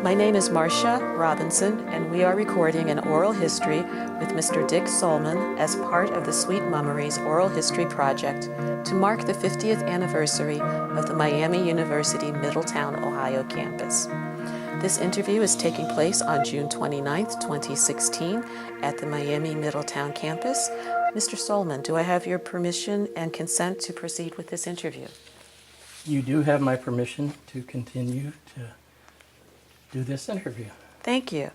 My name is Marcia Robinson, and we are recording an oral history with Mr. Dick Sollmann as part of the Sweet MUMories Oral History Project to mark the 50th anniversary of the Miami University Middletown, Ohio campus. This interview is taking place on June 29, 2016 at the Miami Middletown campus. Mr. Sollmann, do I have your permission and consent to proceed with this interview? You do have my permission to continue to do this interview. Thank you.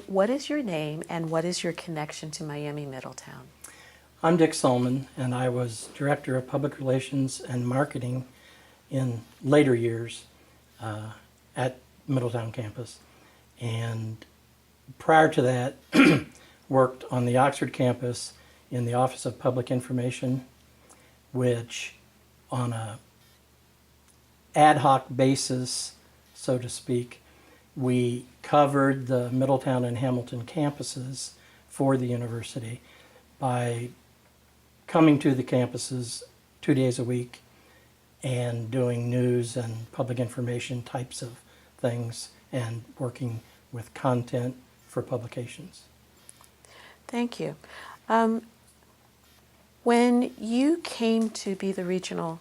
What is your name and what is your connection to Miami Middletown? I'm Dick Sollmann, and I was Director of Public Relations and Marketing in later years at Middletown campus. And prior to that, worked on the Oxford campus in the Office of Public Information, which on a ad hoc basis, so to speak, we covered the Middletown and Hamilton campuses for the university by coming to the campuses 2 days a week and doing news and public information types of things and working with content for publications. Thank you. When you came to be the regional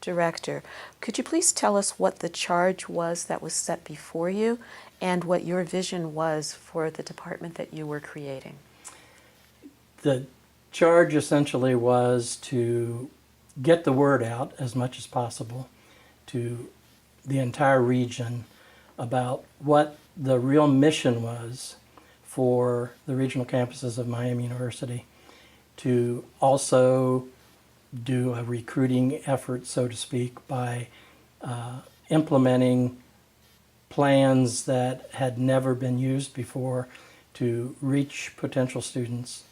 director, could you please tell us what the charge was that was set before you and what your vision was for the department that you were creating? The charge essentially was to get the word out as much as possible to the entire region about what the real mission was for the regional campuses of Miami University, to also do a recruiting effort, so to speak, by implementing plans that had never been used before to reach potential students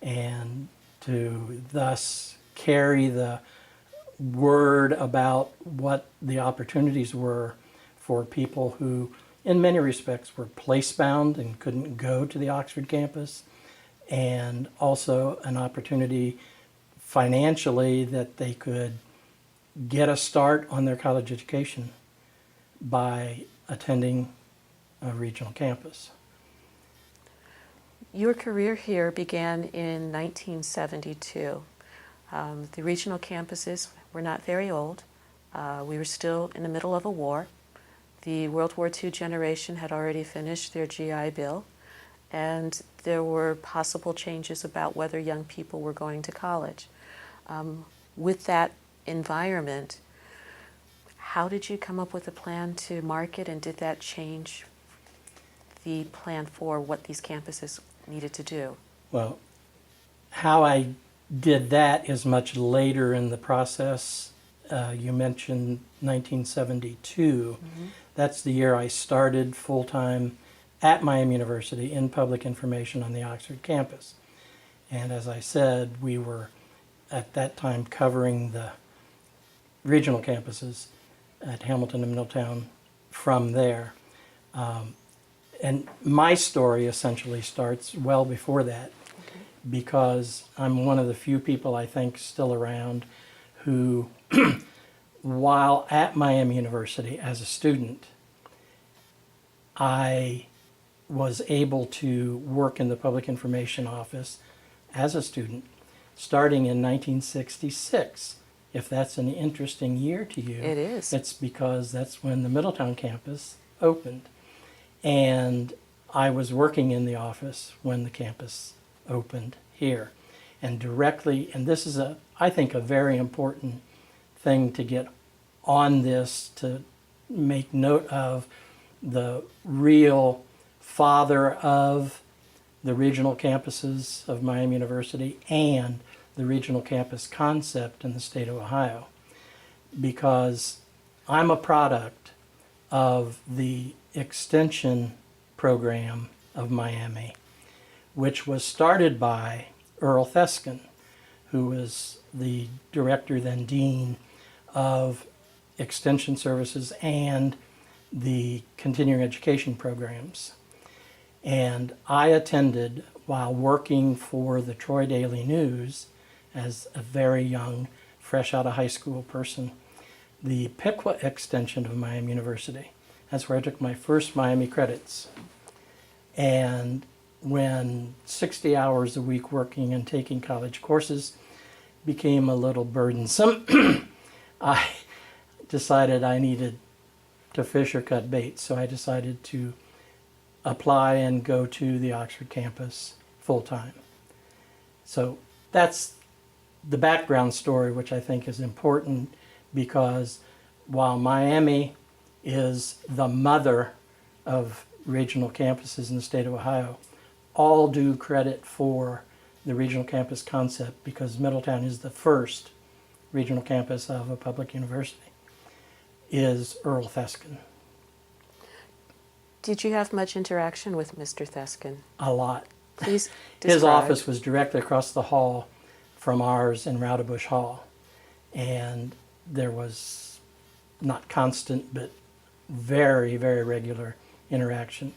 and to thus carry the word about what the opportunities were for people who, in many respects, were place-bound and couldn't go to the Oxford campus, and also an opportunity financially that they could get a start on their college education by attending a regional campus. Your career here began in 1972. The regional campuses were not very old. We were still in the middle of a war. The World War II generation had already finished their GI Bill, and there were possible changes about whether young people were going to college. With that environment, how did you come up with a plan to market, and did that change the plan for what these campuses needed to do? Well, how I did that is much later in the process. You mentioned 1972. Mm-hmm. That's the year I started full-time at Miami University in public information on the Oxford campus. And as I said, we were at that time covering the regional campuses at Hamilton and Middletown from there. And my story essentially starts well before that, okay, because I'm one of the few people I think still around who, while at Miami University as a student, I was able to work in the public information office as a student starting in 1966. If that's an interesting year to you, it is. It's because that's when the Middletown campus opened. And I was working in the office when the campus opened here. And directly, and this is I think a very important thing to get on this, to make note of the real father of the regional campuses of Miami University and the regional campus concept in the state of Ohio, because I'm a product of the extension program of Miami, which was started by Earl Theskin, who was the director, then dean, of extension services and the continuing education programs. And I attended, while working for the Troy Daily News as a very young, fresh out of high school person, the Piqua extension of Miami University. That's where I took my first Miami credits. And when 60 hours a week working and taking college courses became a little burdensome, I decided I needed to fish or cut bait. So I decided to apply and go to the Oxford campus full time. So that's the background story, which I think is important, because while Miami is the mother of regional campuses in the state of Ohio, all due credit for the regional campus concept, because Middletown is the first regional campus of a public university, is Earl Theskin. Did you have much interaction with Mr. Theskin? A lot. Please describe. His office was directly across the hall from ours in Rowdebush Hall. And there was not constant, but very, very regular interaction.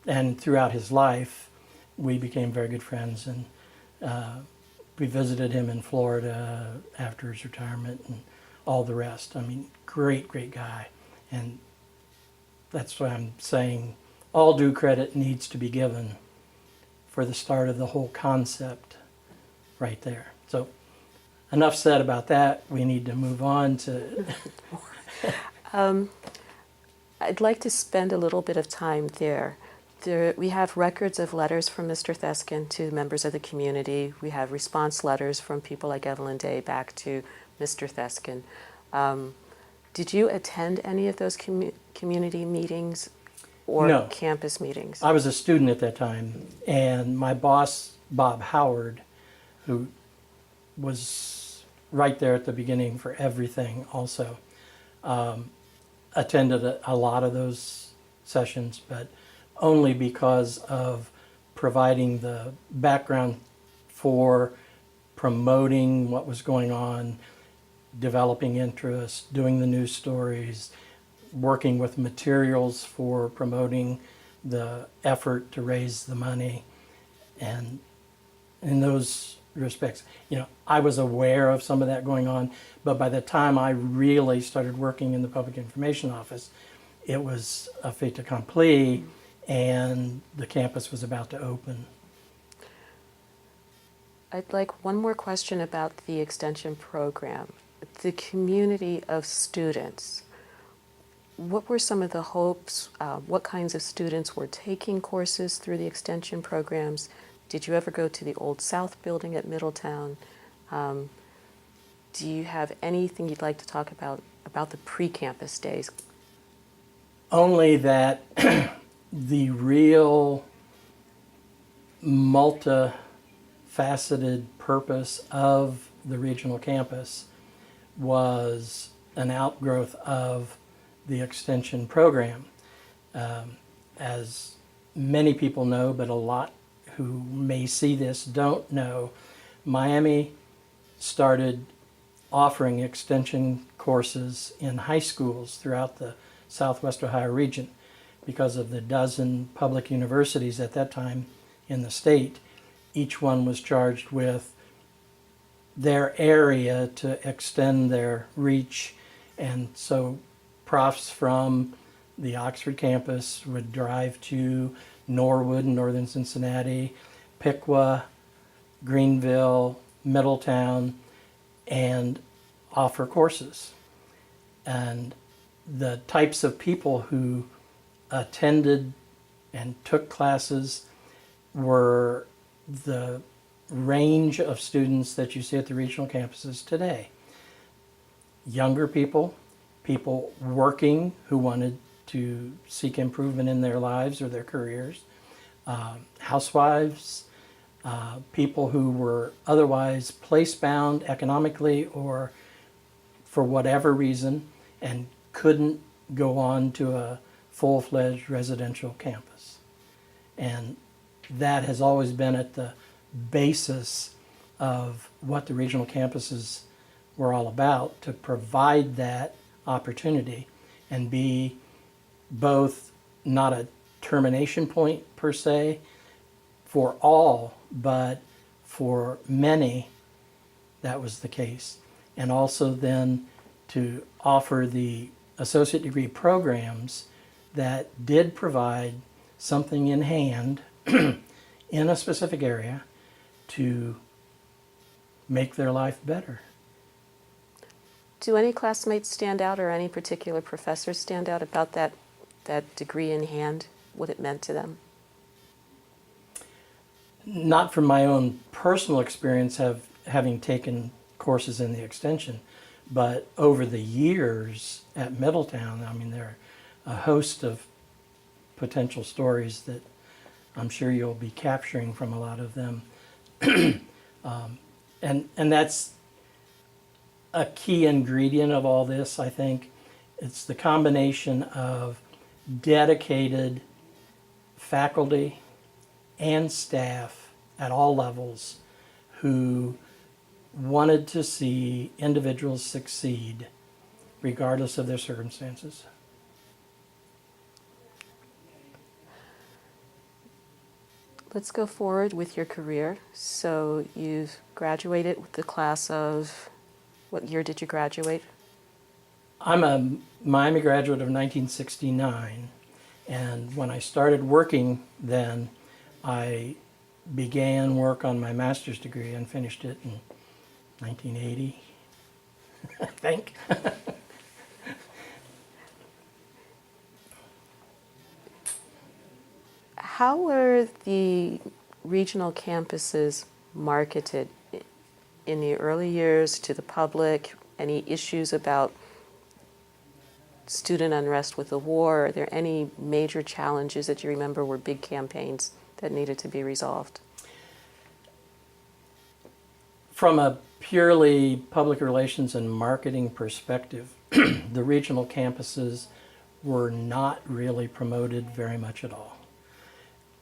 And throughout his life, we became very good friends. And we visited him in Florida after his retirement and all the rest. I mean, great, great guy. And that's why I'm saying all due credit needs to be given for the start of the whole concept right there. So enough said about that. We need to move on to... I'd like to spend a little bit of time there. We have records of letters from Mr. Theskin to members of the community. We have response letters from people like Evelyn Day back to Mr. Theskin. Did you attend any of those community meetings or No. campus meetings? I was a student at that time, and my boss, Bob Howard, who was right there at the beginning for everything also, attended a lot of those sessions, but only because of providing the background for promoting what was going on, developing interest, doing the news stories, working with materials for promoting the effort to raise the money. And in those respects, I was aware of some of that going on, but by the time I really started working in the public information office, it was a fait accompli, and the campus was about to open. I'd like one more question about the extension program. The community of students, what were some of the hopes? What kinds of students were taking courses through the extension programs? Did you ever go to the Old South building at Middletown? Do you have anything you'd like to talk about the pre-campus days? Only that the real multifaceted purpose of the regional campus was an outgrowth of the extension program. As many people know, but a lot who may see this don't know, Miami started offering extension courses in high schools throughout the Southwest Ohio region because of the dozen public universities at that time in the state. Each one was charged with their area to extend their reach, and so profs from the Oxford campus would drive to Norwood in northern Cincinnati, Piqua, Greenville, Middletown, and offer courses. And the types of people who attended and took classes were the range of students that you see at the regional campuses today. Younger people, people working who wanted to seek improvement in their lives or their careers, housewives, people who were otherwise place-bound economically or for whatever reason and couldn't go on to a full-fledged residential campus. And that has always been at the basis of what the regional campuses were all about, to provide that opportunity and be both not a termination point per se for all, but for many that was the case. And also then to offer the associate degree programs that did provide something in hand in a specific area to make their life better. Do any classmates stand out or any particular professors stand out about that degree in hand, what it meant to them? Not from my own personal experience having taken courses in the extension, but over the years at Middletown, I mean, there are a host of potential stories that I'm sure you'll be capturing from a lot of them. And that's a key ingredient of all this, I think. It's the combination of dedicated faculty and staff at all levels who wanted to see individuals succeed regardless of their circumstances. Let's go forward with your career. So you've graduated with the class of, what year did you graduate? I'm a Miami graduate of 1969, and when I started working then, I began work on my master's degree and finished it in 1980, I think. How were the regional campuses marketed in the early years to the public? Any issues about student unrest with the war? Are there any major challenges that you remember were big campaigns that needed to be resolved? From a purely public relations and marketing perspective, the regional campuses were not really promoted very much at all.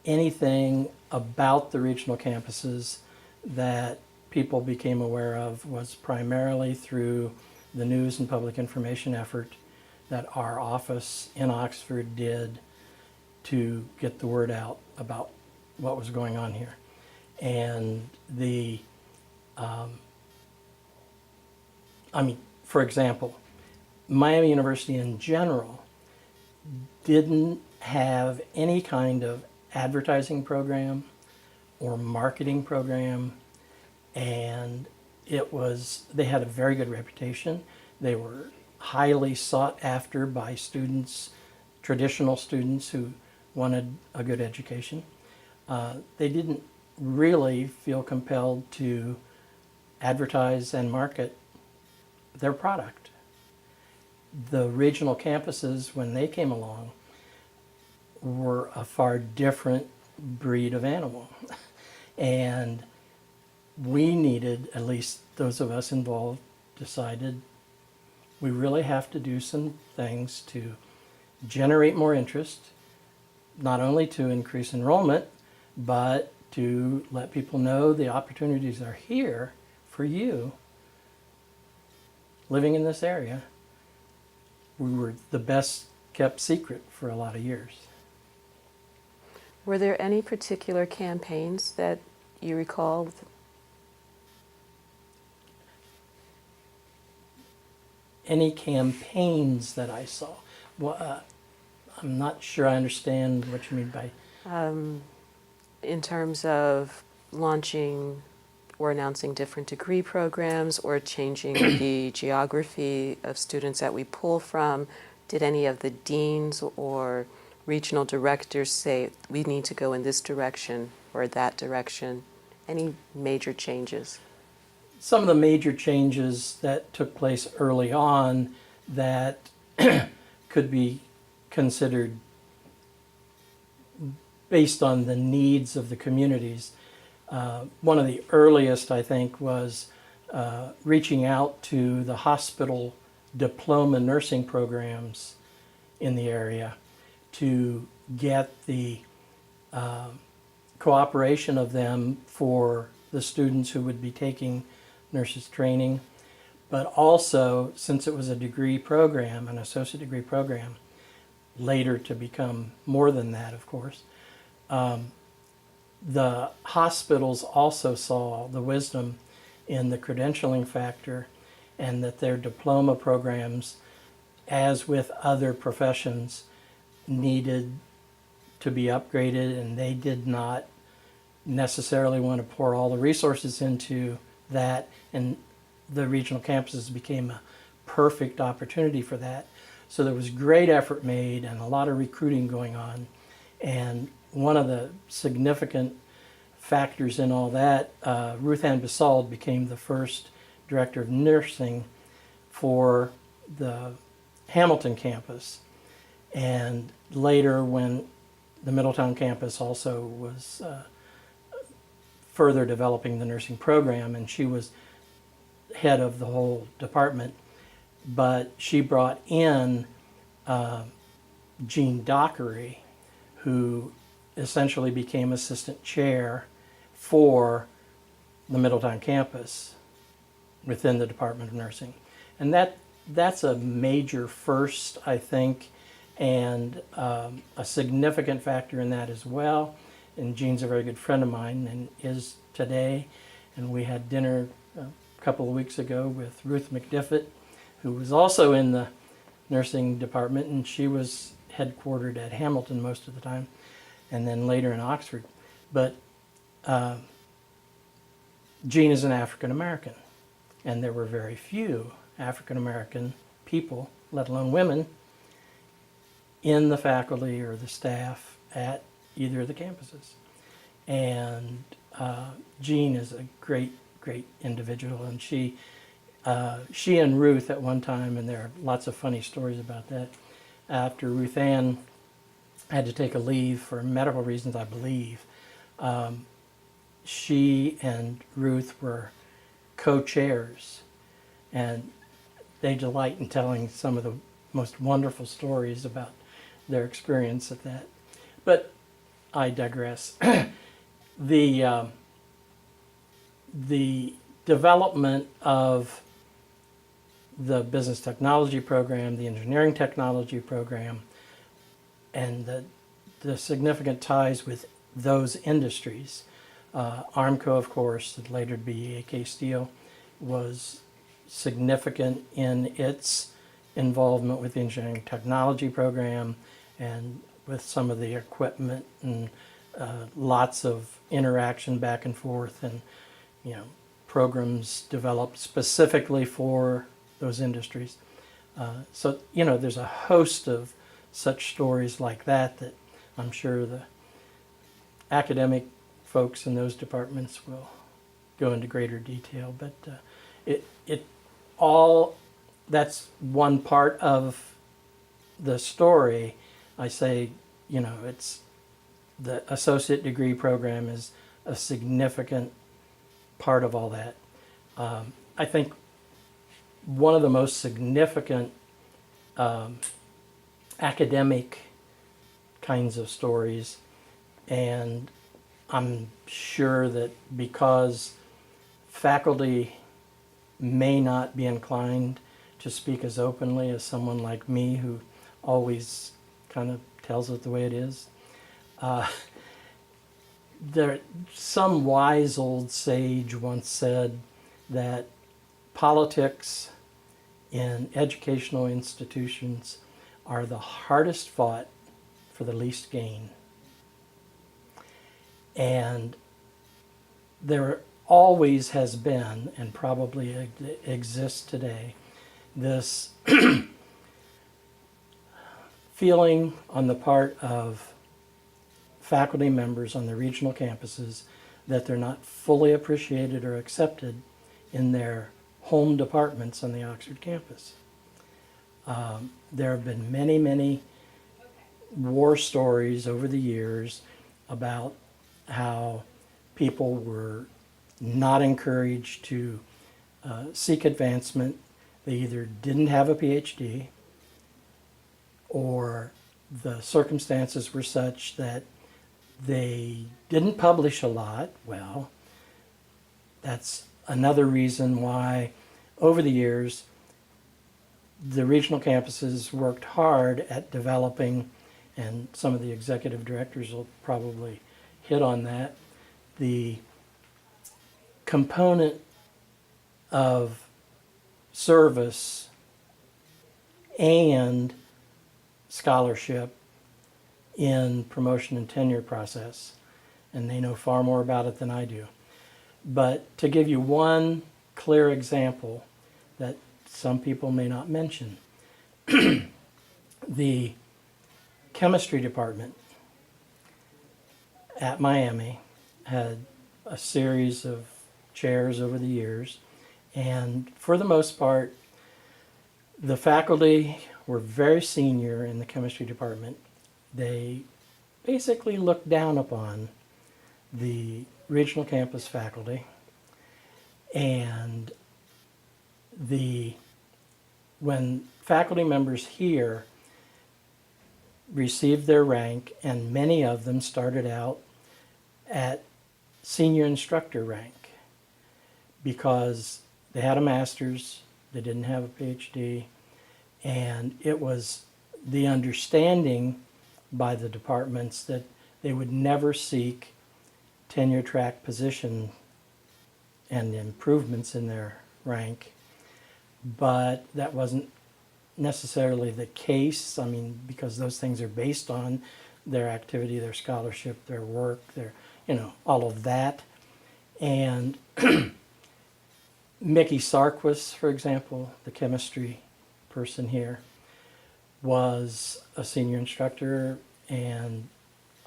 Anything about the regional campuses that people became aware of was primarily through the news and public information effort that our office in Oxford did to get the word out about what was going on here. And for example, Miami University in general didn't have any kind of advertising program or marketing program, and they had a very good reputation. They were highly sought after by students, traditional students who wanted a good education. They didn't really feel compelled to advertise and market their product. The regional campuses, when they came along, were a far different breed of animal. And we needed, at least those of us involved, decided we really have to do some things to generate more interest, not only to increase enrollment, but to let people know the opportunities are here for you living in this area. We were the best kept secret for a lot of years. Were there any particular campaigns that you recall? Any campaigns that I saw? Well, I'm not sure I understand what you mean by... In terms of launching or announcing different degree programs or changing the geography of students that we pull from, did any of the deans or regional directors say we need to go in this direction or that direction? Any major changes? Some of the major changes that took place early on that could be considered based on the needs of the communities. One of the earliest, I think, was reaching out to the hospital diploma nursing programs in the area to get the cooperation of them for the students who would be taking nurses training. But also, since it was a degree program, an associate degree program, later to become more than that, of course, the hospitals also saw the wisdom in the credentialing factor and that their diploma programs as with other professions, needed to be upgraded, and they did not necessarily want to pour all the resources into that, and the regional campuses became a perfect opportunity for that. So there was great effort made and a lot of recruiting going on, and one of the significant factors in all that, Ruth Ann Basald became the first director of nursing for the Hamilton campus. And later, when the Middletown campus also was further developing the nursing program, and she was head of the whole department, but she brought in Jean Dockery, who essentially became assistant chair for the Middletown campus within the Department of Nursing. And that's a major first, I think, and a significant factor in that as well. And Jean's a very good friend of mine and is today. And we had dinner a couple of weeks ago with Ruth McDiffett, who was also in the nursing department, and she was headquartered at Hamilton most of the time, and then later in Oxford. But Jean is an African American, and there were very few African American people, let alone women, in the faculty or the staff at either of the campuses. And Jean is a great individual, and she and Ruth at one time, and there are lots of funny stories about that, after Ruth Ann had to take a leave for medical reasons, I believe, she and Ruth were co-chairs, and they delight in telling some of the most wonderful stories about their experience at that. But I digress. The development of the business technology program, the engineering technology program, and the significant ties with those industries. Armco, of course, that later to be AK Steel, was significant in its involvement with the engineering technology program and with some of the equipment, and lots of interaction back and forth, and programs developed specifically for those industries. So there's a host of such stories like that I'm sure the academic folks in those departments will go into greater detail. But it all, that's one part of the story. I say, it's the associate degree program is a significant part of all that. I think one of the most significant academic kinds of stories, and I'm sure that because faculty may not be inclined to speak as openly as someone like me, who always kind of tells it the way it is, some wise old sage once said that politics in educational institutions are the hardest fought for the least gain. And there always has been, and probably exists today, this feeling on the part of faculty members on the regional campuses that they're not fully appreciated or accepted in their home departments on the Oxford campus. There have been many war stories over the years about how people were not encouraged to seek advancement. They either didn't have a PhD, or the circumstances were such that they didn't publish a lot. Well, that's another reason why over the years the regional campuses worked hard at developing, and some of the executive directors will probably hit on that, the component of service and scholarship in promotion and tenure process. And they know far more about it than I do. But to give you one clear example that some people may not mention, the chemistry department at Miami had a series of chairs over the years, and for the most part, the faculty were very senior in the chemistry department. They basically looked down upon the regional campus faculty, and when faculty members here received their rank, and many of them started out at senior instructor rank because they had a master's, they didn't have a PhD, and it was the understanding by the departments that they would never seek tenure track position and improvements in their rank, but that wasn't necessarily the case. I mean, because those things are based on their activity, their scholarship, their work, their, all of that. And Mickey Sarquis, for example, the chemistry person here, was a senior instructor and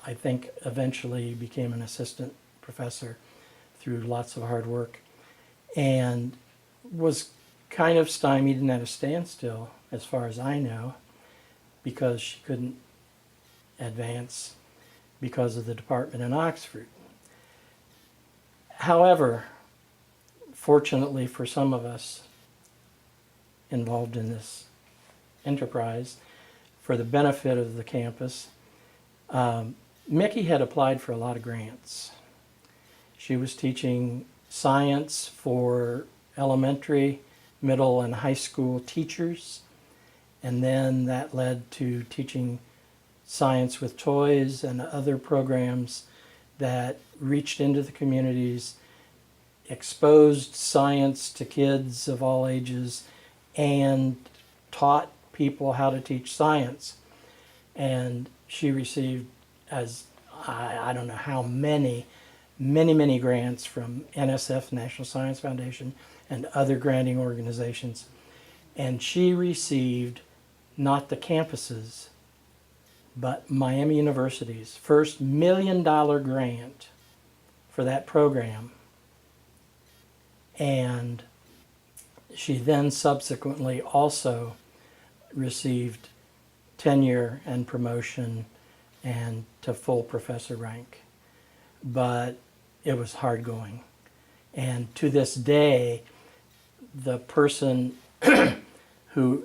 I think eventually became an assistant professor through lots of hard work, and was kind of stymied and at a standstill, as far as I know, because she couldn't advance because of the department in Oxford. However, fortunately for some of us involved in this enterprise, for the benefit of the campus, Mickey had applied for a lot of grants. She was teaching science for elementary, middle, and high school teachers, and then that led to teaching science with toys and other programs that reached into the communities, exposed science to kids of all ages, and taught people how to teach science. And she received, as I don't know how many grants from NSF, National Science Foundation, and other granting organizations. And she received not the campuses, but Miami University's first $1 million grant for that program. And she then subsequently also received tenure and promotion and to full professor rank. But it was hard going. And to this day, the person who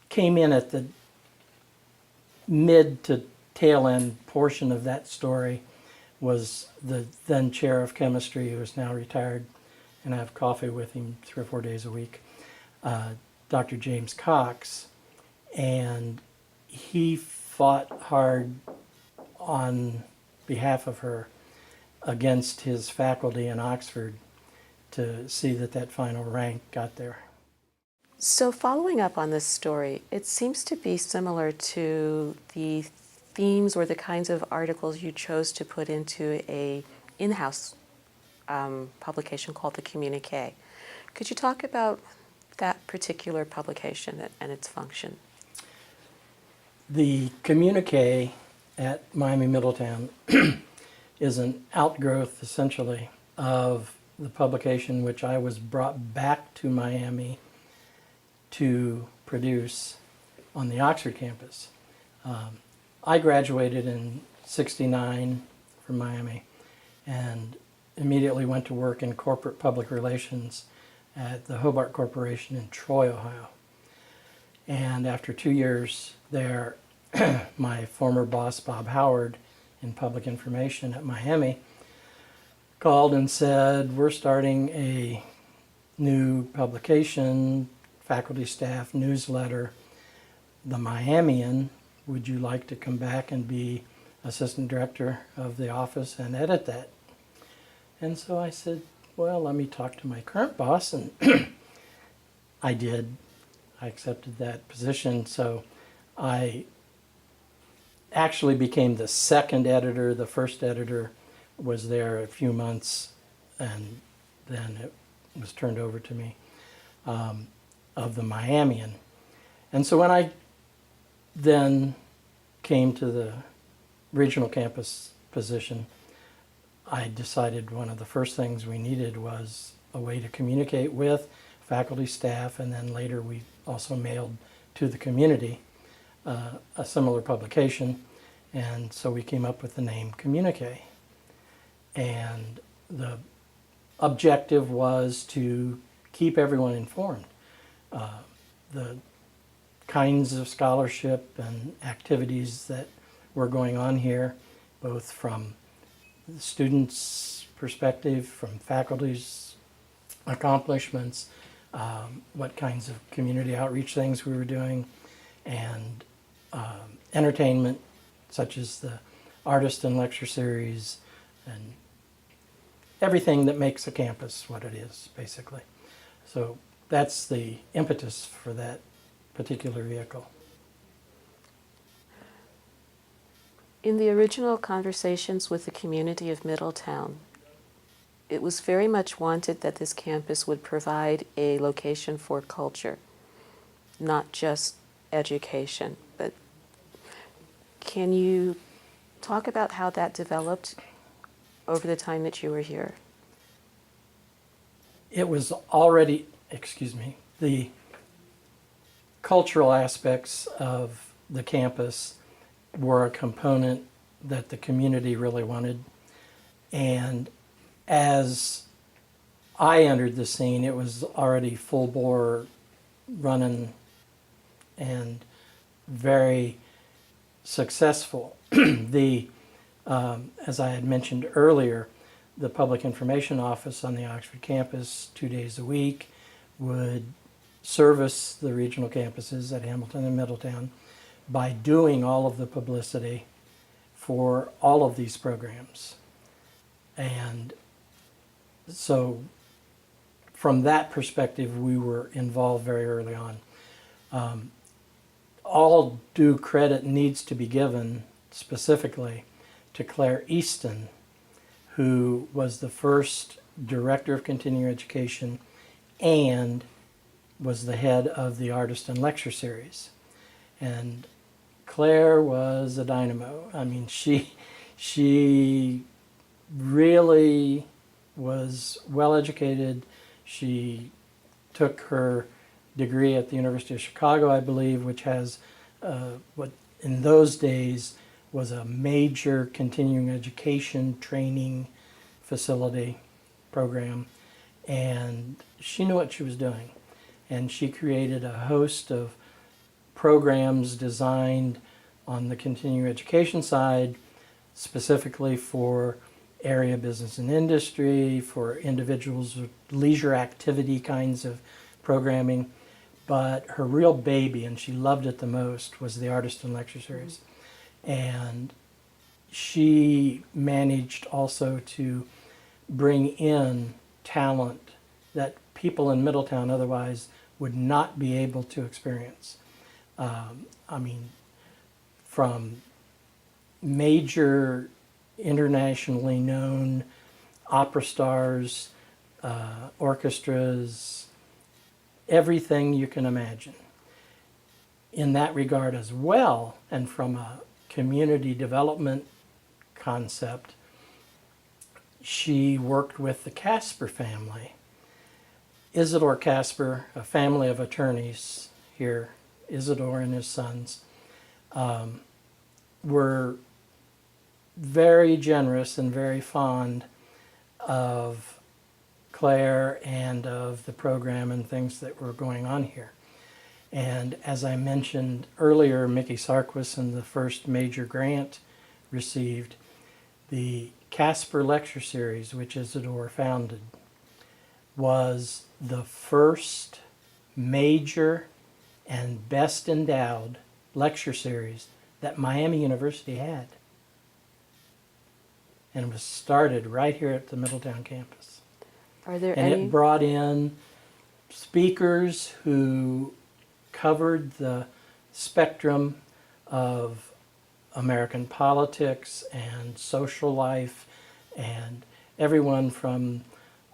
came in at the mid to tail end portion of that story was the then chair of chemistry, who is now retired, and I have coffee with him 3 or 4 days a week, Dr. James Cox. And he fought hard on behalf of her against his faculty in Oxford to see that that final rank got there. So following up on this story, it seems to be similar to the themes or the kinds of articles you chose to put into a in-house publication called the Communique. Could you talk about that particular publication and its function? The Communique at Miami Middletown is an outgrowth, essentially, of the publication which I was brought back to Miami to produce on the Oxford campus. I graduated in '69 from Miami and immediately went to work in corporate public relations at the Hobart Corporation in Troy, Ohio. And after 2 years there, my former boss, Bob Howard, in public information at Miami, called and said, "We're starting a new publication, faculty staff newsletter, The Miamian. Would you like to come back and be assistant director of the office and edit that?" And so I said, well, let me talk to my current boss, and I did. I accepted that position. So I actually became the second editor. The first editor was there a few months, and then it was turned over to me, of the Miamian. And so when I then came to the regional campus position, I decided one of the first things we needed was a way to communicate with faculty, staff, and then later we also mailed to the community a similar publication. And so we came up with the name Communique. And the objective was to keep everyone informed. The kinds of scholarship and activities that were going on here, both from the students' perspective, from faculty's accomplishments, what kinds of community outreach things we were doing, and entertainment, such as the artist and lecture series, and everything that makes a campus what it is, basically. So that's the impetus for that particular vehicle. In the original conversations with the community of Middletown, it was very much wanted that this campus would provide a location for culture, not just education. But can you talk about how that developed over the time that you were here? It was already, the cultural aspects of the campus were a component that the community really wanted. And as I entered the scene, it was already full bore running and very successful. As I had mentioned earlier, the Public Information Office on the Oxford campus 2 days a week would service the regional campuses at Hamilton and Middletown by doing all of the publicity for all of these programs. And so from that perspective, we were involved very early on. All due credit needs to be given specifically to Claire Easton, who was the first director of continuing education and was the head of the artist and lecture series. And Claire was a dynamo. I mean, she really was well educated. She took her degree at the University of Chicago, I believe, which has what in those days was a major continuing education training facility program. And she knew what she was doing. And she created a host of programs designed on the continuing education side, specifically for area business and industry, for individuals with leisure activity kinds of programming. But her real baby, and she loved it the most, was the artist and lecture series. And she managed also to bring in talent that people in Middletown otherwise would not be able to experience. I mean, from major internationally known opera stars, orchestras, everything you can imagine. In that regard as well, and from a community development concept, she worked with the Casper family. Isidore Casper, a family of attorneys here, Isidore and his sons, were very generous and very fond of Claire and of the program and things that were going on here. And as I mentioned earlier, Mickey Sarkis, the first major grant received, the Casper Lecture Series, which Isidore founded, was the first major and best endowed lecture series that Miami University had. And it was started right here at the Middletown campus. Are there And any? it brought in speakers who covered the spectrum of American politics and social life, and everyone from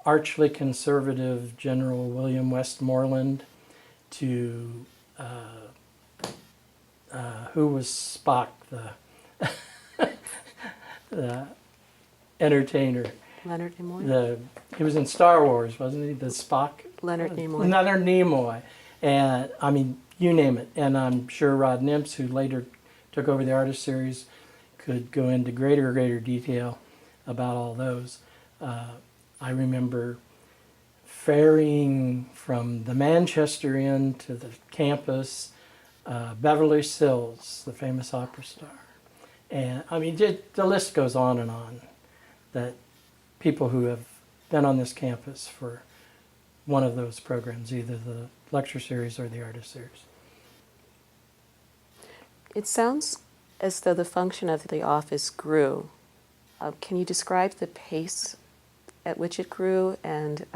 archly conservative General William Westmoreland to who was Spock, the entertainer. Leonard Nimoy? He was in Star Wars, wasn't he? The Spock? Leonard Nimoy. Leonard Nimoy. And I mean, you name it. And I'm sure Rod Nimps, who later took over the artist series, could go into greater detail about all those. I remember ferrying from the Manchester Inn to the campus, Beverly Sills, the famous opera star. And I mean, the list goes on and on, that people who have been on this campus for one of those programs, either the lecture series or the artist series. It sounds as though the function of the office grew. Can you describe the pace at which it grew and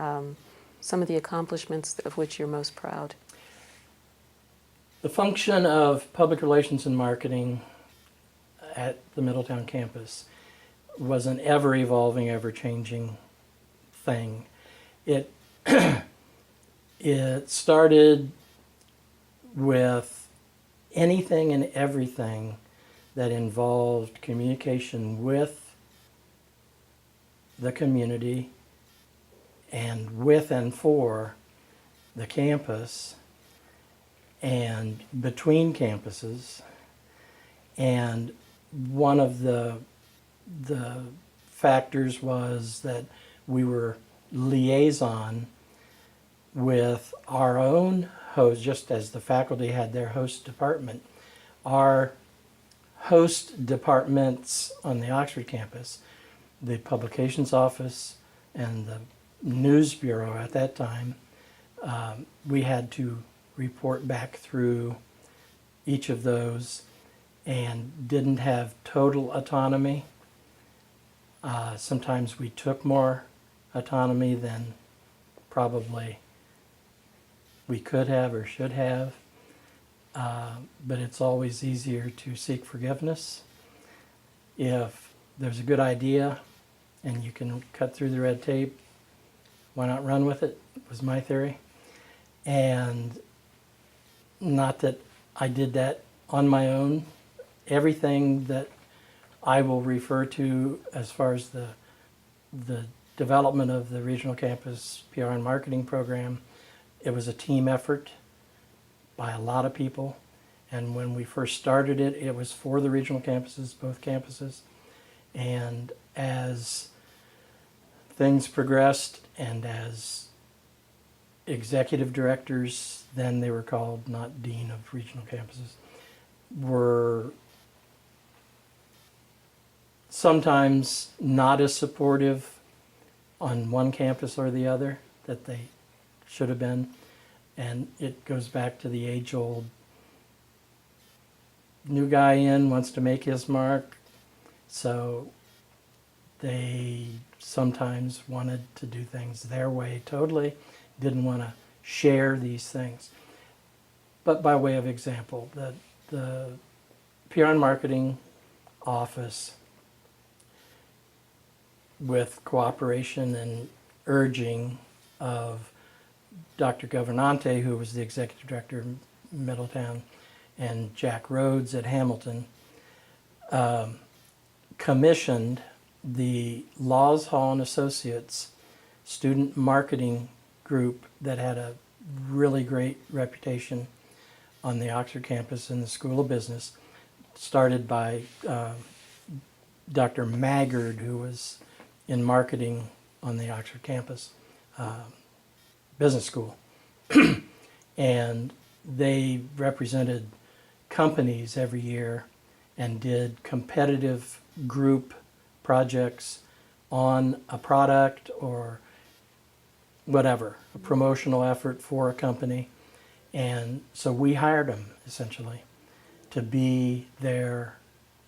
some of the accomplishments of which you're most proud? The function of public relations and marketing at the Middletown campus was an ever-evolving, ever-changing thing. It it started with anything and everything that involved communication with the community and with and for the campus and between campuses. And one of the factors was that we were liaison with our own host, just as the faculty had their host department. Our host departments on the Oxford campus, the publications office and the news bureau at that time, we had to report back through each of those and didn't have total autonomy. Sometimes we took more autonomy than probably we could have or should have, but it's always easier to seek forgiveness. If there's a good idea and you can cut through the red tape, why not run with it, was my theory. And not that I did that on my own. Everything that I will refer to as far as the development of the regional campus PR and marketing program, it was a team effort by a lot of people. And when we first started it, it was for the regional campuses, both campuses. And as things progressed and as executive directors, then they were called, not dean of regional campuses, were sometimes not as supportive on one campus or the other that they should have been. And it goes back to the age-old, new guy in wants to make his mark, so they sometimes wanted to do things their way totally, didn't want to share these things. But by way of example, the PR and marketing office, with cooperation and urging of Dr. Governante, who was the executive director of Middletown, and Jack Rhodes at Hamilton, commissioned the Laws Hall and Associates student marketing group that had a really great reputation on the Oxford campus in the School of Business, started by Dr. Maggard, who was in marketing on the Oxford campus business school. And they represented companies every year and did competitive group projects on a product or whatever, a promotional effort for a company. And so we hired them essentially to be their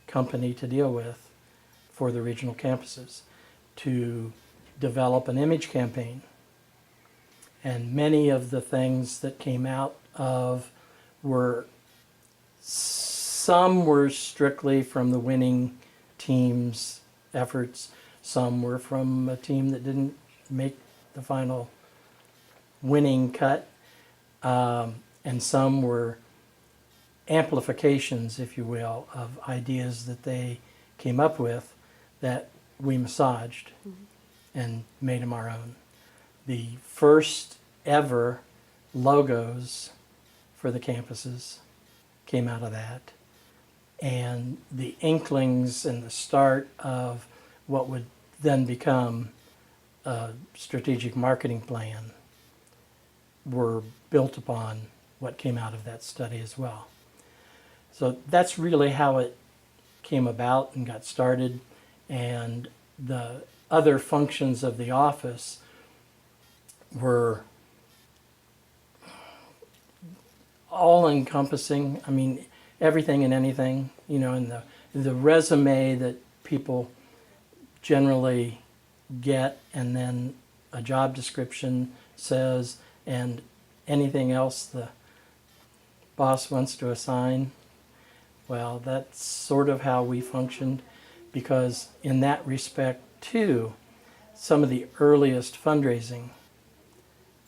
company to deal with for the regional campuses, to develop an image campaign. And many of the things that came out of were, some were strictly from the winning team's efforts. Some were from a team that didn't make the final winning cut. And some were amplifications, if you will, of ideas that they came up with that we massaged and made them our own. The first ever logos for the campuses came out of that. And the inklings and the start of what would then become a strategic marketing plan were built upon what came out of that study as well. So that's really how it came about and got started. And the other functions of the office were all encompassing. I mean, everything and anything, you know, in the resume that people generally get, and then a job description says, and anything else the boss wants to assign. Well, that's sort of how we functioned, because in that respect too, some of the earliest fundraising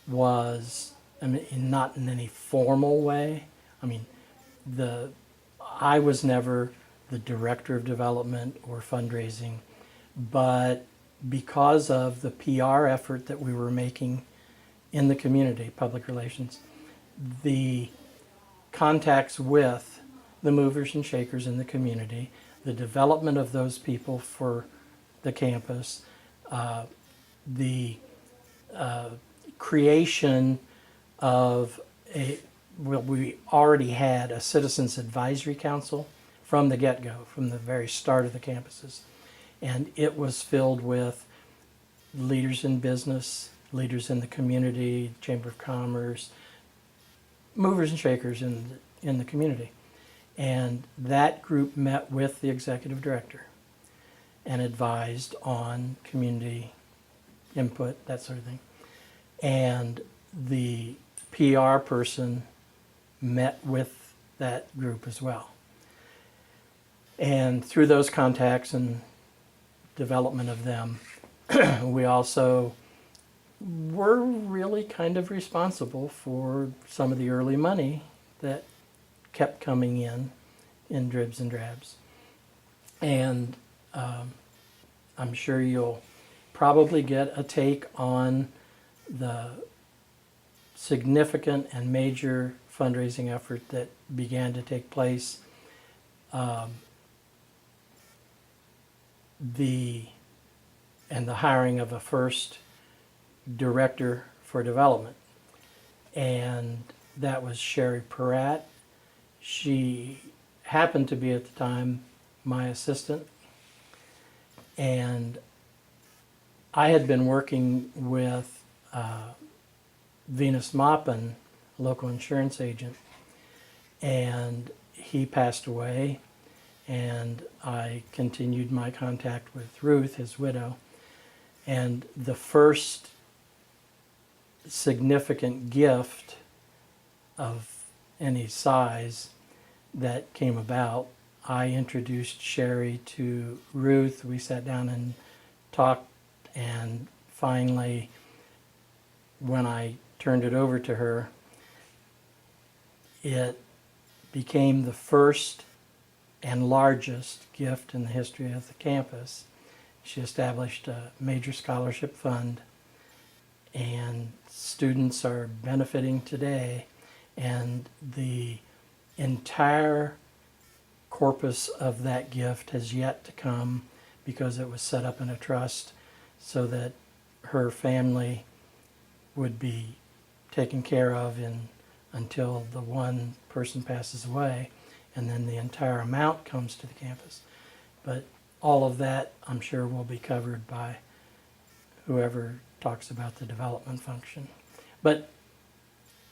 was, I mean, not in any formal way. I mean, I was never the director of development or fundraising, but because of the PR effort that we were making in the community, public relations, the contacts with the movers and shakers in the community, the development of those people for the campus, the creation of we already had a citizens advisory council from the get-go, from the very start of the campuses. And it was filled with leaders in business, leaders in the community, Chamber of Commerce, movers and shakers in the community. And that group met with the executive director and advised on community input, that sort of thing. And the PR person met with that group as well. And through those contacts and development of them, we also were really kind of responsible for some of the early money that kept coming in dribs and drabs. And I'm sure you'll probably get a take on the significant and major fundraising effort that began to take place. The hiring of a first director for development. And that was Sherry Peratt. She happened to be at the time my assistant. And I had been working with Venus Maupin, a local insurance agent, and he passed away, and I continued my contact with Ruth, his widow. And the first significant gift of any size that came about, I introduced Sherry to Ruth. We sat down and talked, and finally, when I turned it over to her, it became the first and largest gift in the history of the campus. She established a major scholarship fund, and students are benefiting today, and the entire corpus of that gift has yet to come, because it was set up in a trust so that her family would be taken care of until the one person passes away, and then the entire amount comes to the campus. But all of that, I'm sure, will be covered by whoever talks about the development function. But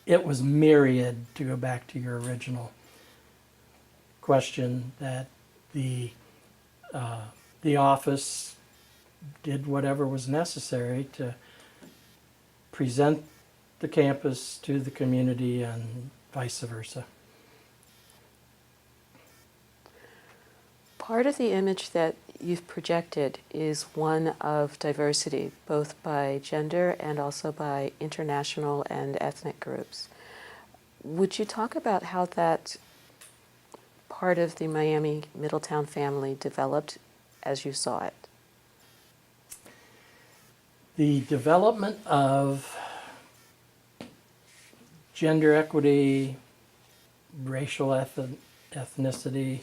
it was myriad, to go back to your original question, that the office did whatever was necessary to present the campus to the community and vice versa. Part of the image that you've projected is one of diversity, both by gender and also by international and ethnic groups. Would you talk about how that part of the Miami Middletown family developed as you saw it? The development of gender equity, racial ethnicity,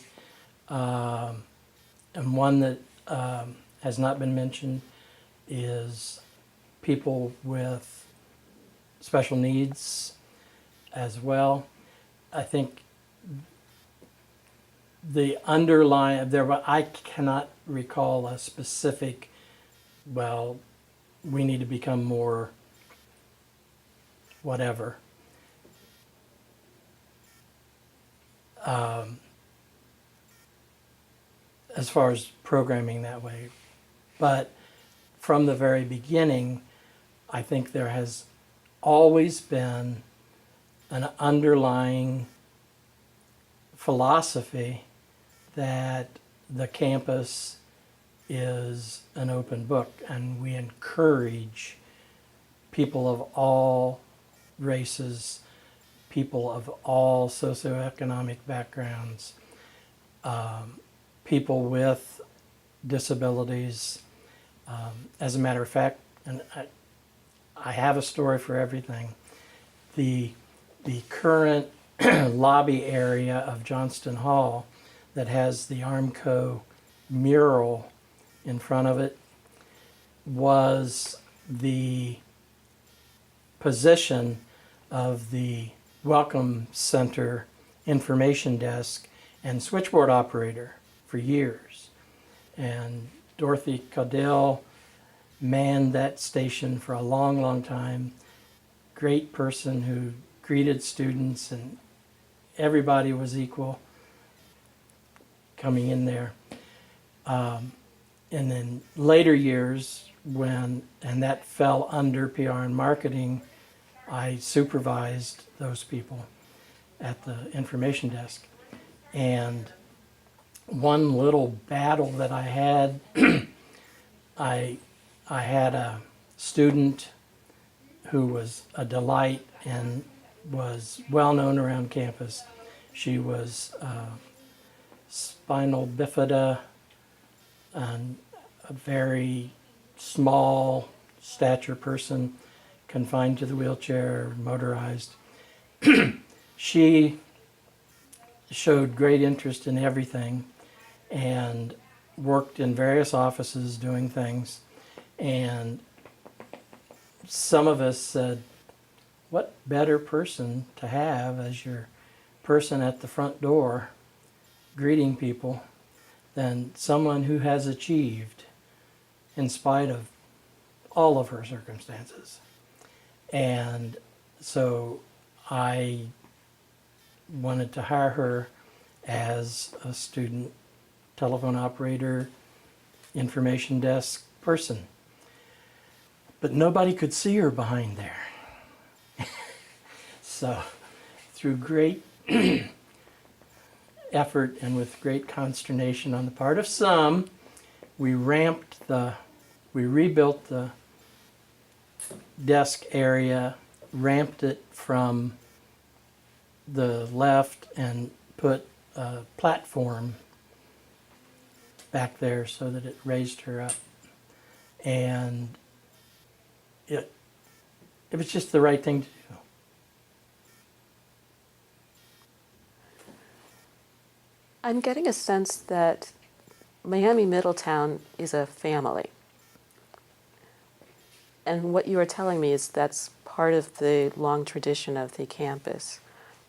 and one that has not been mentioned is people with special needs as well. I think the underlying, I cannot recall a specific, well, we need to become more whatever. As far as programming that way. But from the very beginning, I think there has always been an underlying philosophy that the campus is an open book, and we encourage people of all races, people of all socioeconomic backgrounds, people with disabilities. As a matter of fact, and I have a story for everything. The current lobby area of Johnston Hall that has the Armco mural in front of it was the position of the Welcome Center information desk and switchboard operator for years. And Dorothy Caudell manned that station for a long, long time. Great person who greeted students, and everybody was equal coming in there. And then later years, and that fell under PR and marketing, I supervised those people at the information desk. And one little battle that I had, I had a student who was a delight and was well known around campus. She was spinal bifida and a very small stature person, confined to the wheelchair, motorized. She showed great interest in everything and worked in various offices doing things. And some of us said, what better person to have as your person at the front door greeting people than someone who has achieved in spite of all of her circumstances. And so I wanted to hire her as a student telephone operator, information desk person. But nobody could see her behind there. So through great effort and with great consternation on the part of some, we rebuilt the desk area, ramped it from the left, and put a platform back there so that it raised her up. And it was just the right thing to do. I'm getting a sense that Miami Middletown is a family. And what you are telling me is that's part of the long tradition of the campus.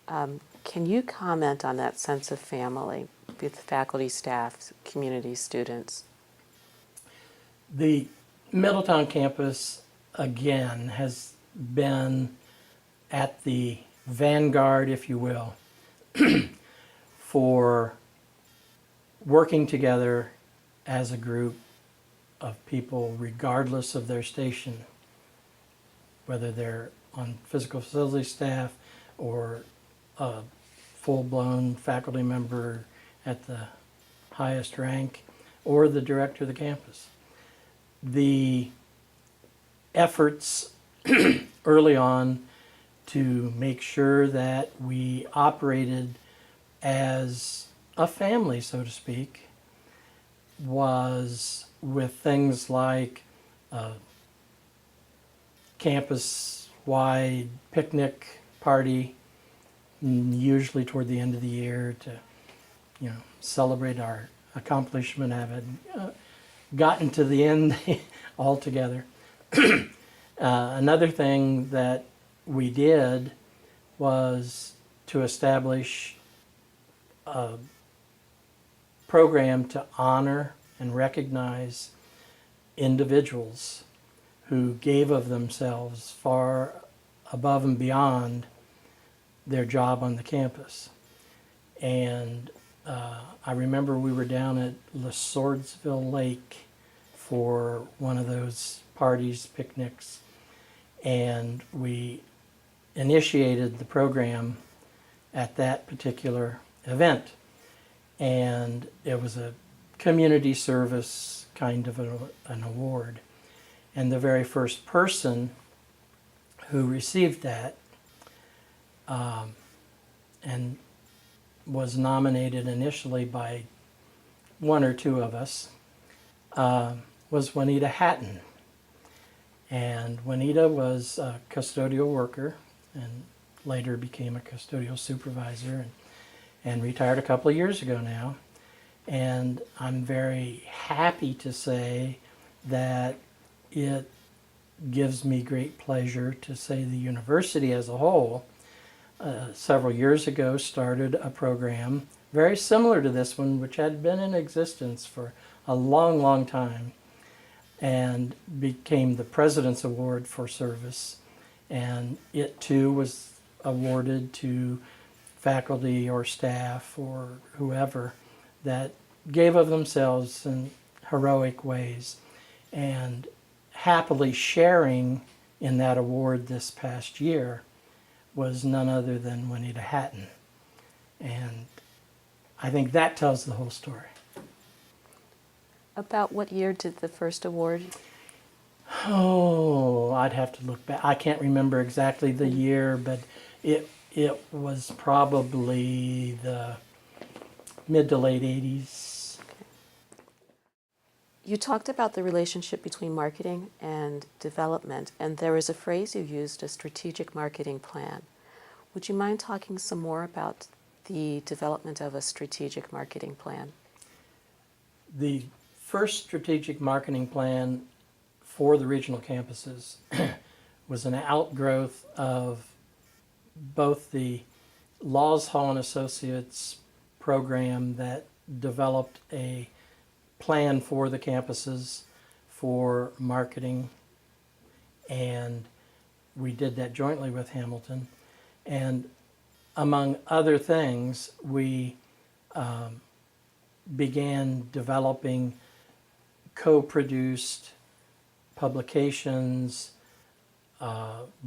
Can you comment on that sense of family with faculty, staff, community, students? The Middletown campus, again, has been at the vanguard, if you will, for working together as a group of people regardless of their station, whether they're on physical facility staff or a full-blown faculty member at the highest rank, or the director of the campus. The efforts early on to make sure that we operated as a family, so to speak, was with things like campus-wide picnic party, usually toward the end of the year to, celebrate our accomplishment, having gotten to the end altogether. Another thing that we did was to establish a program to honor and recognize individuals who gave of themselves far above and beyond their job on the campus. And I remember we were down at Swordsville Lake for one of those parties, picnics, and we initiated the program at that particular event. And it was a community service kind of an award. And the very first person who received that and was nominated initially by one or two of us was Juanita Hatton. And Juanita was a custodial worker and later became a custodial supervisor and retired a couple of years ago now. And I'm very happy to say that it gives me great pleasure to say the university as a whole several years ago started a program very similar to this one, which had been in existence for a long, long time, and became the President's Award for Service. And it too was awarded to faculty or staff or whoever that gave of themselves in heroic ways. And happily sharing in that award this past year was none other than Juanita Hatton. And I think that tells the whole story. About what year did the first award? Oh, I'd have to look back. I can't remember exactly the year, but it was probably the mid to late 80s. You talked about the relationship between marketing and development, and there was a phrase you used, a strategic marketing plan. Would you mind talking some more about the development of a strategic marketing plan? The first strategic marketing plan for the regional campuses was an outgrowth of both the Laws Hall and Associates program that developed a plan for the campuses for marketing, and we did that jointly with Hamilton. And among other things, we began developing co-produced publications,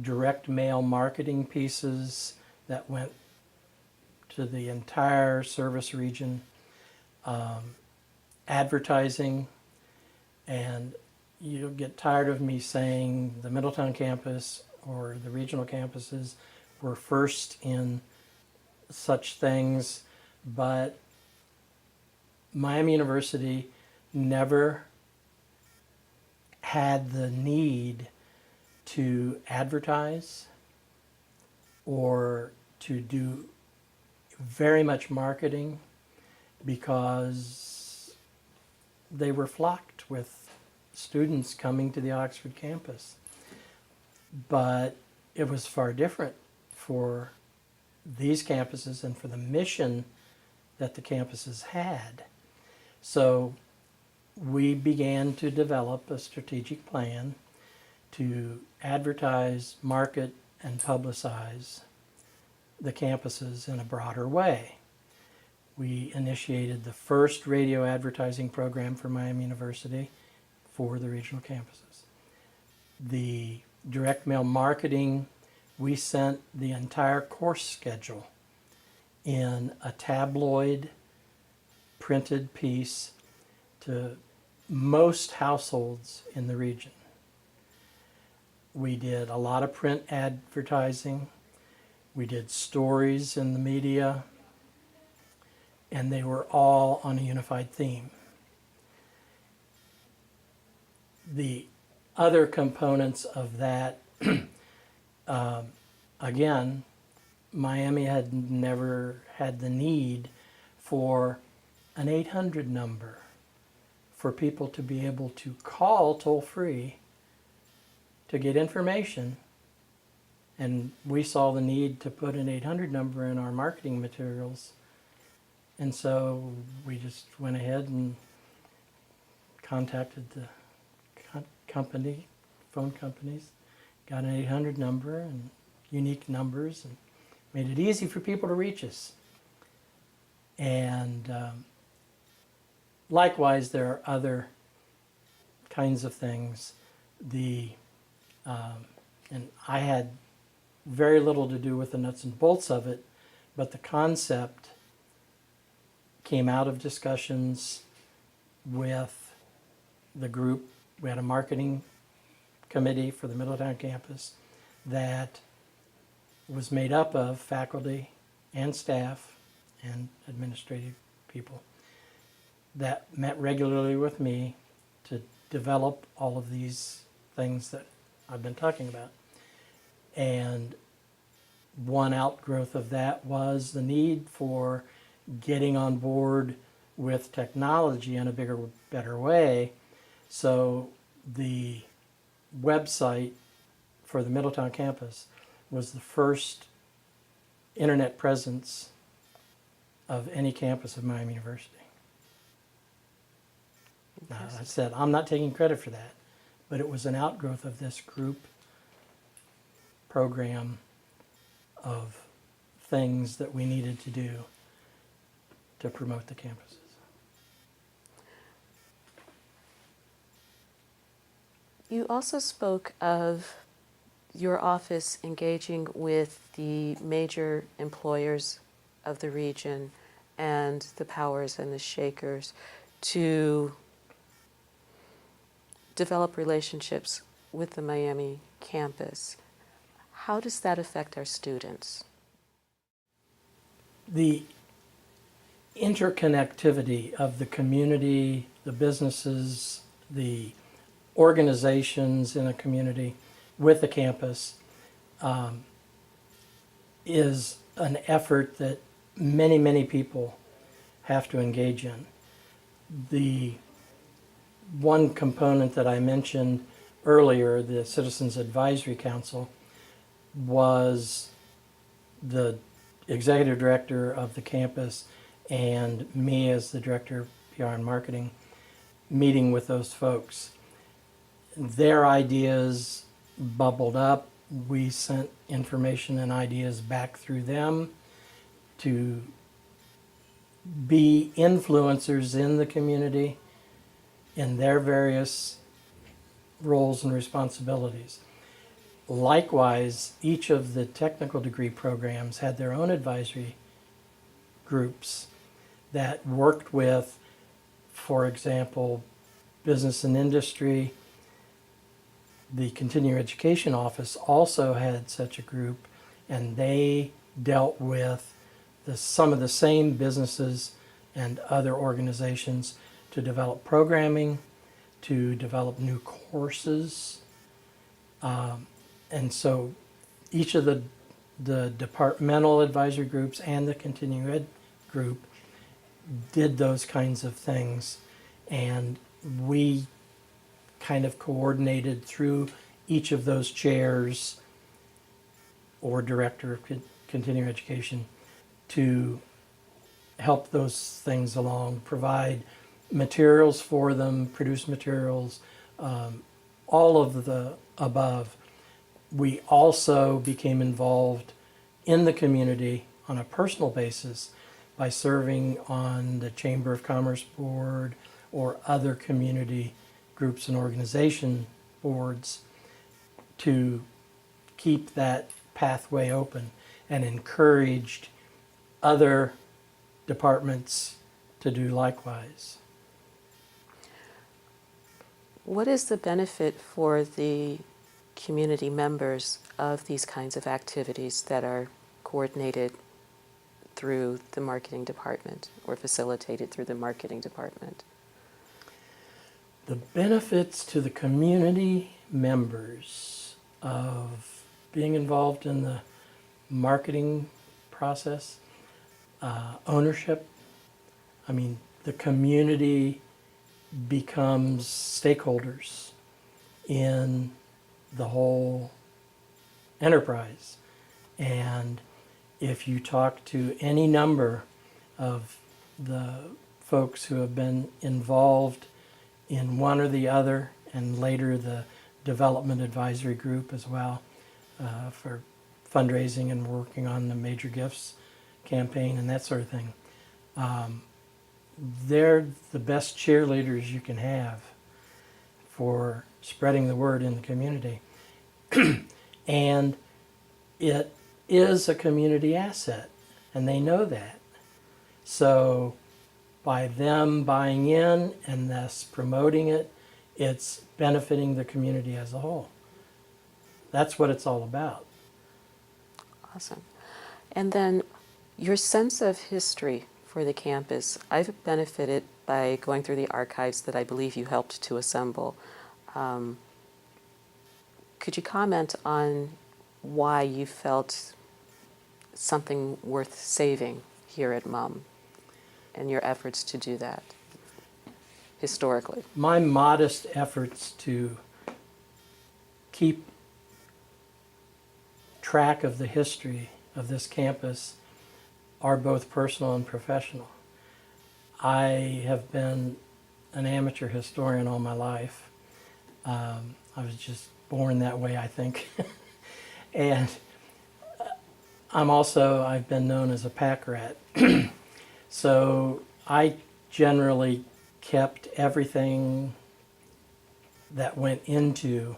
direct mail marketing pieces that went to the entire service region, advertising, and you'll get tired of me saying the Middletown campus or the regional campuses were first in such things, but Miami University never had the need to advertise or to do very much marketing because they were flocked with students coming to the Oxford campus. But it was far different for these campuses and for the mission that the campuses had. So we began to develop a strategic plan to advertise, market, and publicize the campuses in a broader way. We initiated the first radio advertising program for Miami University for the regional campuses. The direct mail marketing, we sent the entire course schedule in a tabloid printed piece to most households in the region. We did a lot of print advertising. We did stories in the media, and they were all on a unified theme. The other components of that, again, Miami had never had the need for an 800 number for people to be able to call toll-free to get information. And we saw the need to put an 800 number in our marketing materials. And so we just went ahead and contacted the phone companies, got an 800 number and unique numbers, and made it easy for people to reach us. And likewise, there are other kinds of things. And I had very little to do with the nuts and bolts of it, but the concept came out of discussions with the group. We had a marketing committee for the Middletown campus that was made up of faculty and staff and administrative people that met regularly with me to develop all of these things that I've been talking about. And one outgrowth of that was the need for getting on board with technology in a bigger, better way. So the website for the Middletown campus was the first internet presence of any campus of Miami University. Now, I said, I'm not taking credit for that, but it was an outgrowth of this group program of things that we needed to do to promote the campuses. You also spoke of your office engaging with the major employers of the region and the powers and the shakers to develop relationships with the Miami campus. How does that affect our students? The interconnectivity of the community, the businesses, the organizations in a community with the campus is an effort that many, many people have to engage in. The one component that I mentioned earlier, the Citizens Advisory Council, was the executive director of the campus and me as the director of PR and marketing meeting with those folks. Their ideas bubbled up. We sent information and ideas back through them to be influencers in the community in their various roles and responsibilities. Likewise, each of the technical degree programs had their own advisory groups that worked with, for example, business and industry. The continuing education office also had such a group, and they dealt with some of the same businesses and other organizations to develop programming, to develop new courses. And so each of the departmental advisory groups and the continuing ed group did those kinds of things, and we kind of coordinated through each of those chairs or director of continuing education to help those things along, provide materials for them, produce materials, all of the above. We also became involved in the community on a personal basis by serving on the Chamber of Commerce Board or other community groups and organization boards to keep that pathway open, and encouraged other departments to do likewise. What is the benefit for the community members of these kinds of activities that are coordinated through the marketing department or facilitated through the marketing department? The benefits to the community members of being involved in the marketing process, ownership. I mean, the community becomes stakeholders in the whole enterprise. And if you talk to any number of the folks who have been involved in one or the other, and later the development advisory group as well, for fundraising and working on the major gifts campaign and that sort of thing. They're the best cheerleaders you can have for spreading the word in the community. And it is a community asset, and they know that. So by them buying in and thus promoting it, it's benefiting the community as a whole. That's what it's all about. Awesome. And then your sense of history for the campus. I've benefited by going through the archives that I believe you helped to assemble. Could you comment on why you felt something worth saving here at MUM and your efforts to do that historically? My modest efforts to keep track of the history of this campus are both personal and professional. I have been an amateur historian all my life. I was just born that way, I think. And I've been known as a pack rat. So I generally kept everything that went into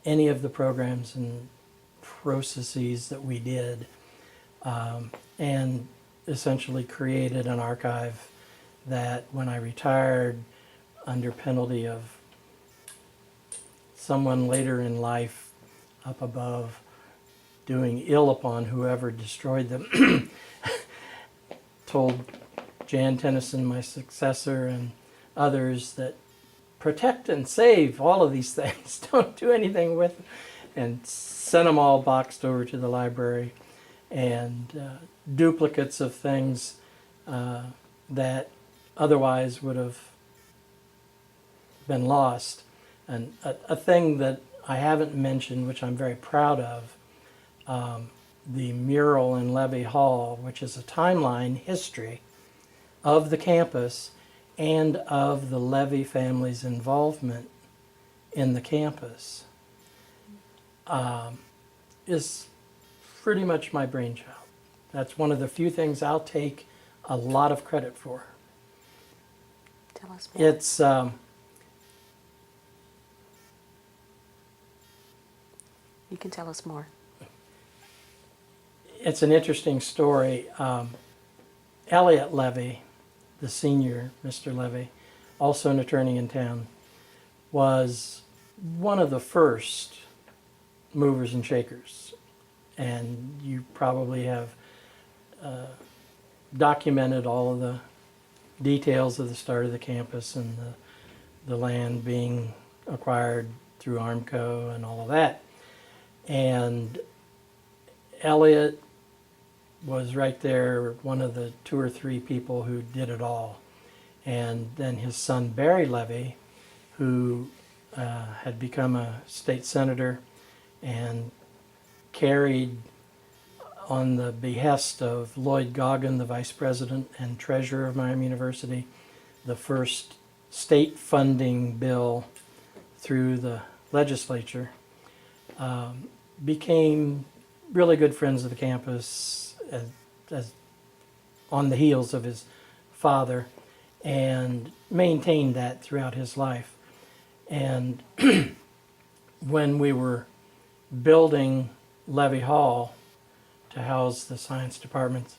any of the programs and processes that we did, and essentially created an archive that when I retired, under penalty of someone later in life up above doing ill upon whoever destroyed them, told Jan Tennyson, my successor, and others that protect and save all of these things. Don't do anything with them. And sent them all boxed over to the library. And duplicates of things that otherwise would have been lost. And a thing that I haven't mentioned, which I'm very proud of, the mural in Levy Hall, which is a timeline history of the campus and of the Levy family's involvement in the campus, is pretty much my brainchild. That's one of the few things I'll take a lot of credit for. Tell us more. You can tell us more. It's an interesting story. Elliot Levy, the senior, Mr. Levy, also an attorney in town, was one of the first movers and shakers. And you probably have documented all of the details of the start of the campus and the land being acquired through Armco and all of that. And Elliot was right there, one of the 2 or 3 people who did it all. And then his son Barry Levy, who had become a state senator and carried, on the behest of Lloyd Goggin, the vice president and treasurer of Miami University, the first state funding bill through the legislature, became really good friends of the campus as on the heels of his father, and maintained that throughout his life. And when we were building Levy Hall to house the science departments,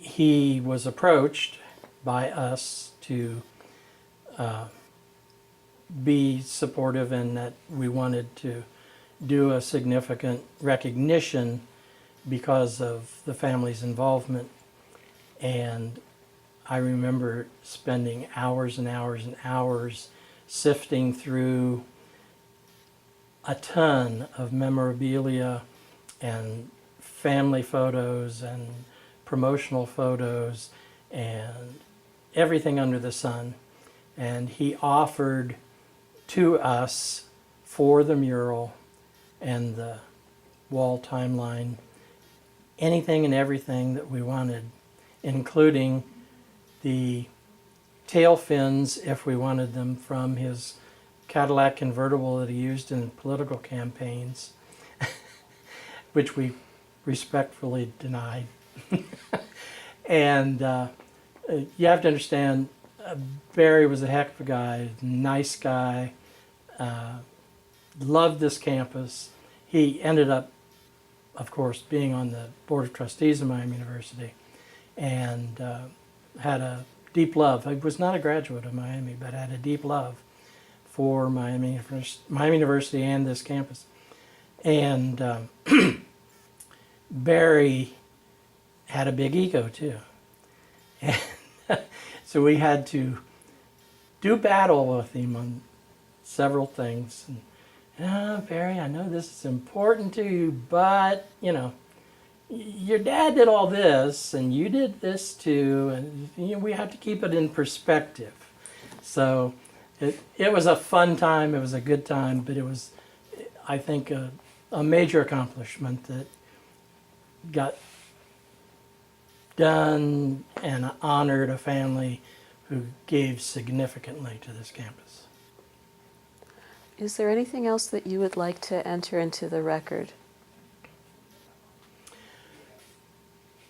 he was approached by us to be supportive and that we wanted to do a significant recognition because of the family's involvement. And I remember spending hours and hours and hours sifting through a ton of memorabilia and family photos and promotional photos and everything under the sun. And he offered to us for the mural and the wall timeline anything and everything that we wanted, including the tail fins if we wanted them from his Cadillac convertible that he used in political campaigns, which we respectfully denied. And you have to understand, Barry was a heck of a guy, nice guy, loved this campus. He ended up, of course, being on the Board of Trustees of Miami University and had a deep love. He was not a graduate of Miami, but had a deep love for Miami University and this campus. And Barry had a big ego too. And so we had to do battle with him on several things. And, Barry, I know this is important to you, but, you know, your dad did all this, and you did this too, and you know, we have to keep it in perspective. So it was a fun time, it was a good time, but it was, I think, a major accomplishment that got done and honored a family who gave significantly to this campus. Is there anything else that you would like to enter into the record?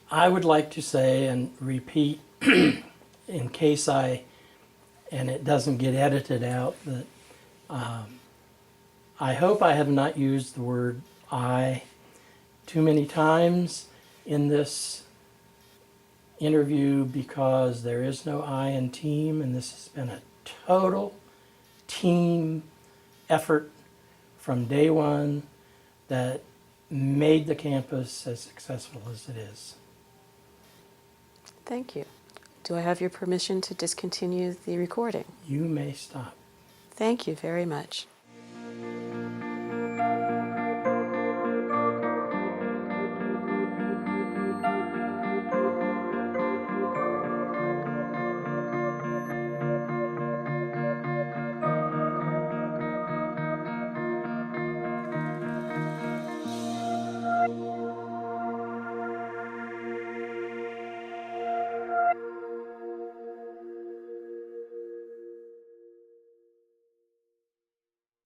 I would like to say and repeat, in case and it doesn't get edited out, that I hope I have not used the word I too many times in this interview, because there is no I in team, and this has been a total team effort from day one that made the campus as successful as it is. Thank you. Do I have your permission to discontinue the recording? You may stop. Thank you very much.